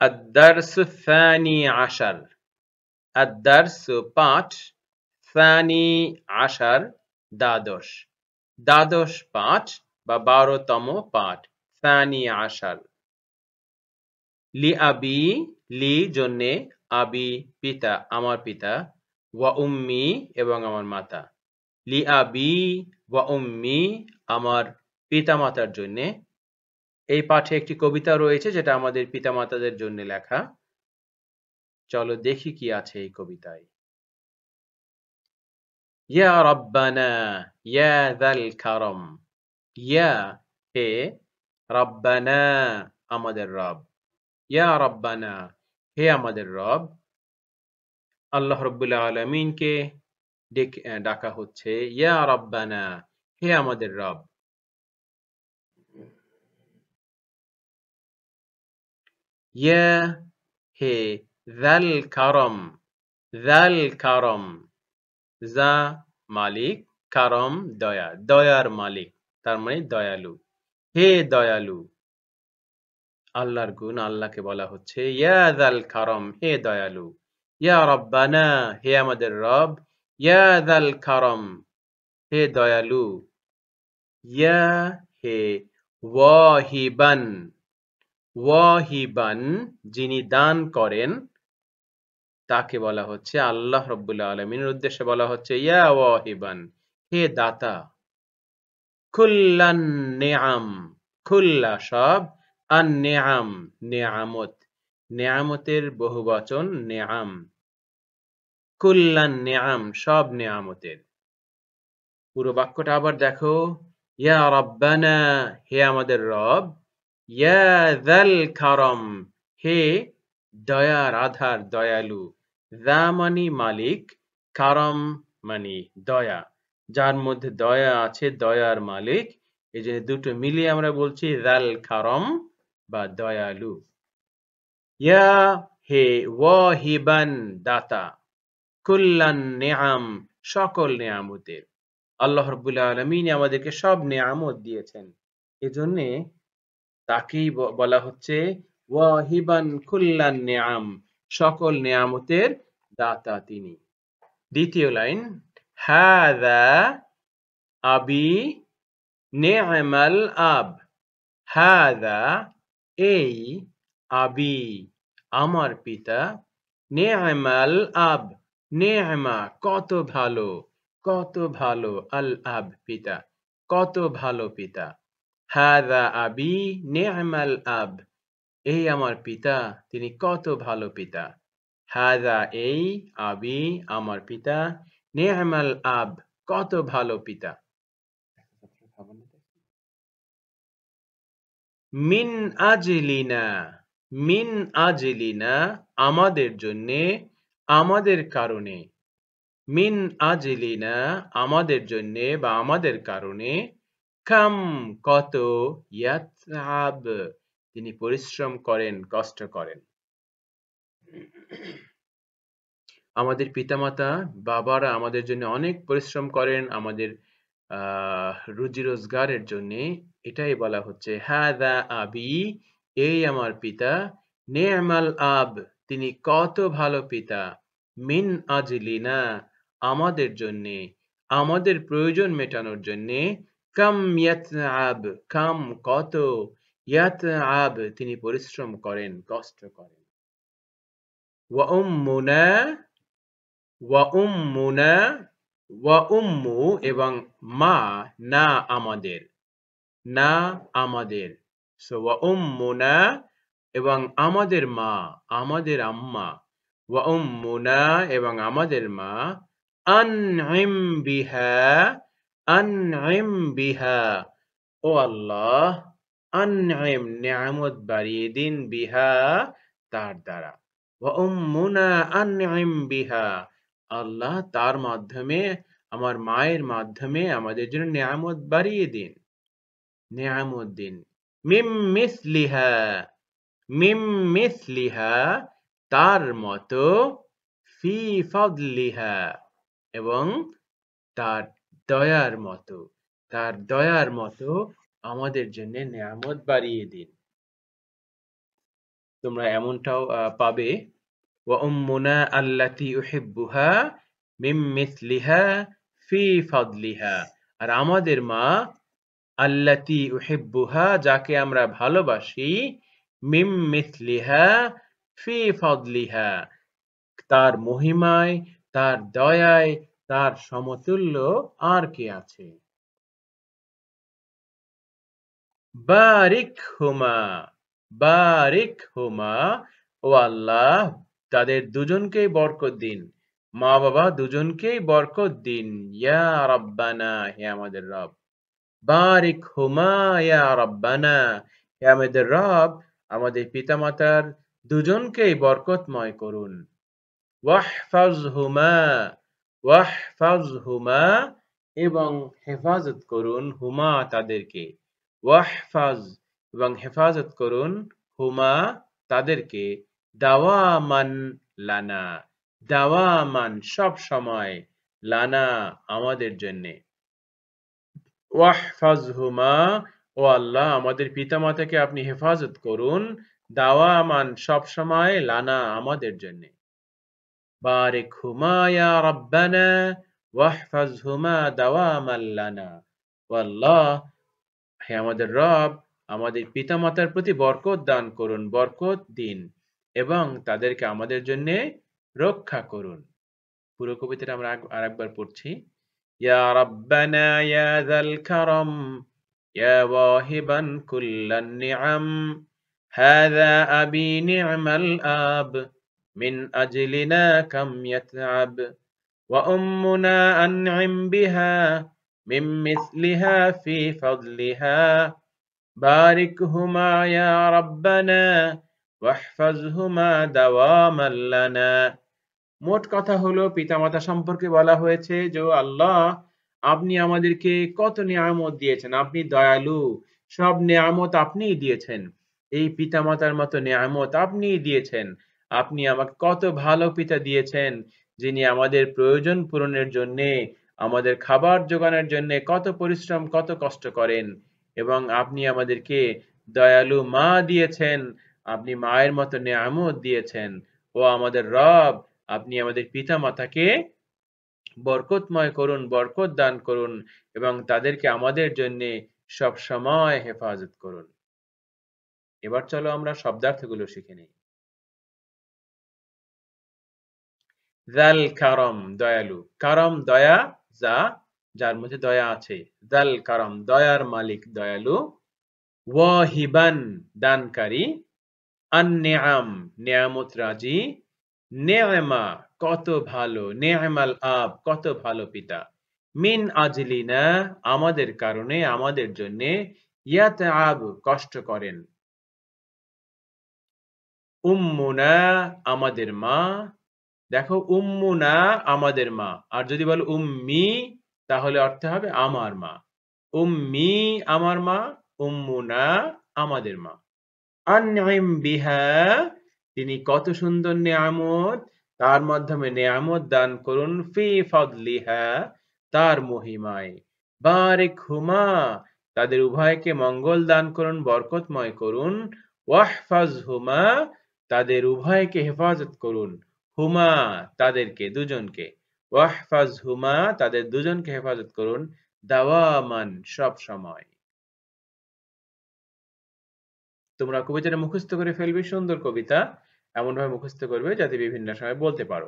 الدرس الثاني عشر الدرس পাঠ ثاني عشر দ্বাদশ দ্বাদশ পাঠ বা 12তম পাঠ ثاني عشر লিআবি লি জন্যে আবি পিতা আমার পিতা ওয়া উম্মি এবং আমার মাতা লিআবি ওয়া উম্মি আমার পিতামাতার জন্যে এই পাঠে একটি কবিতা রয়েছে যেটা আমাদের পিতামাতাদের জন্য লেখা চলো দেখি কি আছে এই কবিতায় ইয়া রাব্বানা ইয়া যাল কারম ইয়া হে রাব্বানা আমাদের রব ইয়া রাব্বানা হে আমাদের রব আল্লাহ রাব্বুল আলামিনকে ডাকা হচ্ছে ইয়া রাব্বানা হে আমাদের রব ইয়া হে যাল কারম যা মালিক কারম দয়া দয়ার মালিক তার মানে দয়ালু হে দয়ালু আল্লাহর গুণ আল্লাহকে বলা হচ্ছে ইয়া যাল কারম হে দয়ালু ইয়া রাব্বানা হে আমাদের রব ইয়া যাল কারম হে দয়ালু ইয়া হে ওয়াহিবান যিনি দান করেন তাকে বলা হচ্ছে আল্লাহ রাব্বুল আলামিনের উদ্দেশ্যে বলা হচ্ছে ইয়া ওয়াহিবান হে দাতা কুল্লান নিআম কুল্লা সব আন নিআম নিয়ামত নিয়ামতের বহুবচন নিআম কুল্লান নিআম সব নিয়ামতের পুরো বাক্যটা আবার দেখো ইয়া রাব্বানা হে আমাদের রব ইয়া যাল কারম হে দয়ার আধার দয়ালু যা মানি মালিক কারম মানি দয়া যার মধ্যে দয়া আছে দয়ার মালিক এই যে দুটো মিলিয়ে আমরা বলছি যাল কারম বা দয়ালু ইয়া হে ওয়াহিবান দাতা কুল্লান নিআম সকল নিয়ামতের আল্লাহ রাব্বুল আলামিন আমাদেরকে সব নিয়ামত দিয়েছেন এজন্য তাকেই বলা হচ্ছে ওয়াহিবান কুল্লান নিআম সকল নিয়ামতের দাতা তিনি দ্বিতীয় লাইন হাযা আবি নি'মাল আব হাযা এই আবি আমার পিতা নি'মাল আব নি'মা কত ভালো আল আব পিতা কত ভালো পিতা হাযা আবি নি'মাল আব এই আমার পিতা তিনি কত ভালো পিতা হাযা এই আবি আমার পিতা নি'মাল আব কত ভালো পিতা মিন আজলিনা আমাদের জন্যে আমাদের কারণে মিন আজলিনা আমাদের জন্যে বা আমাদের কারণে কাম কত ইয়াতআব তিনি পরিশ্রম করেন কষ্ট করেন আমাদের পিতামাতা বাবারা আমাদের জন্য অনেক পরিশ্রম করেন আমাদের রুজি রোজগারের জন্য এটাই বলা হচ্ছে হাযা আবি এই আমার পিতা নি'মাল আব তিনি কত ভালো পিতা মিন আজলিনা আমাদের জন্য আমাদের প্রয়োজন মেটানোর জন্য কাম ইয়াতআব কাম কত ইয়াতআব তিনি পরিশ্রম করেন কষ্ট করেন ওয়া উম্মু এবং মা না আমাদের সো ওয়া উম্মুনা এবং আমাদের মা আমাদের আম্মা ওয়া উম্মুনা এবং আমাদের মা আনইম বিহা ও আল্লাহ আনইম নিয়ামত বাড়িয়ে দিন বিহা তার দ্বারা ওয়া উম্মুনা আনইম বিহা আল্লাহ তার মাধ্যমে আমার মায়ের মাধ্যমে আমাদের জন্য নিয়ামত বাড়িয়ে দিন নিয়ামত দিন মিম মিসলিহা তার মতো ফি ফাদলিহা এবং তার দয়ার মতো আমাদের জন্য নিয়ামত বাড়িয়ে দিন তোমরা এমনটাও পাবে ওয়া উম্মুনা আল্লাতী উহিব্বুহা মিন মিসলিহা ফি ফাদলিহা। আর আমাদের মা আল্লাতী উহিব্বুহা যাকে আমরা ভালোবাসি মিন মিসলিহা ফি ফাদলিহা তার মহিমায়, তার দয়ায়, তার সমতুল্য আর কে আছে? বারিকহুমা, বারিকহুমা, ও আল্লাহ তাদের দুজনকেই বরকত দিন। মা-বাবা দুজনকেই বরকত দিন। ইয়া রাব্বানা, হে আমাদের রব। বারিকহুমা ইয়া রাব্বানা, হে আমাদের রব আমাদের পিতামাতার দুজনকেই বরকতময় করুন। ওয়াহফাজহুমা, ওয়াহফাজহুমা, এবং হেফাজত করুন হুমা তাদেরকে। ওয়াহফাজ, এবং হেফাজত করুন হুমা তাদেরকে। দাওয়ামান লানা, দাওয়ামান সব সময়, লানা আমাদের জন্যে। ওয়াহফাজহুমা, ও আল্লাহ আমাদের পিতামাতাকে আপনি হেফাজত করুন। দাওয়ামান সব সময়, লানা আমাদের জন্যে। বারিকহুমা ইয়া রাব্বানা ওয়াহফাজহুমা দাওয়ামান লানা। ও আল্লাহ, হে আমাদের রব আমাদের পিতামাতার প্রতি বরকত দান করুন, বরকত দিন এবং তাদেরকে আমাদের জন্য রক্ষা করুন। পুরো কবিতাটা আমরা আরেকবার পড়ছি। ইয়া রাব্বানা ইয়া যাল কারাম ইয়া ওয়াহিবান কুল্লান নিআম হাযা আবি নি'মাল আব মিন আজলিনা কাম ইয়াতআব ওয়া উম্মুনা আন'আম বিহা মিন মিসলিহা ফি ফাদলিহা বারিকহুমা ইয়া রাব্বানা ওয়াহফাজহুমা দাওয়ামান লানা। মোট কথা হলো পিতামাতা সম্পর্কে বলা হয়েছে যে আল্লাহ আপনি আমাদেরকে কত নিয়ামত দিয়েছেন, আপনি দয়ালু, সব নিয়ামত আপনিই দিয়েছেন। এই পিতামাতার মতো নিয়ামত আপনিই দিয়েছেন। আপনি আমাকে কত ভালো পিতা দিয়েছেন যিনি আমাদের প্রয়োজন পূরণের জন্যে, আমাদের খাবার জোগানোর জন্যে কত পরিশ্রম কত কষ্ট করেন এবং আপনি আমাদেরকে দয়ালু মা দিয়েছেন, আপনি মায়ের মতো নিয়ামত দিয়েছেন। ও আমাদের রব আপনি আমাদের পিতা-মাতাকে বরকতময় করুন, বরকত দান করুন এবং তাদেরকে আমাদের জন্যে সবসময় হেফাজত করুন। এবার চলো আমরা শব্দার্থগুলো শিখে নিই। যাল কারম দয়ালু, কারম দয়া, যা যার মধ্যে দয়া আছে। যাল কারম দয়ার মালিক দয়ালু। ওয়াহিবান দানকারী। আন-নিআম নিয়ামত রাজি। নেয়মা কত ভালো, নেয়মাল আব কত ভালো পিতা। মিন আজলিনা আমাদের কারণে, আমাদের জন্যে। ইয়াতআব কষ্ট করেন। উম্মুনা আমাদের মা। দেখো উম্মুনা আমাদের মা, আর যদি বলো উম্মি তাহলে অর্থ হবে আমার মা। উম্মি আমার মা, উম্মুনা আমাদের মা। আন'আম বিহা তিনি কত সুন্দর নেয়ামত, তার মাধ্যমে নেয়ামত দান করুন। ফি ফাদলিহা তার মহিমায়। বারিকহুমা তাদের উভয়কে মঙ্গল দান করুন, বরকতময় করুন। ওয়াহফাজহুমা তাদের উভয়কে হেফাজত করুন। হুমা তাদেরকে দুজনকে। ওয়াহফাজহুমা তাদের দুজনকে হেফাজত করুন। দাওয়ামান সব সময়। তোমরা কবিতাটা মুখস্থ করে ফেলবে, সুন্দর কবিতা। এমনভাবে মুখস্থ করবে যাতে বিভিন্ন সময় বলতে পারো।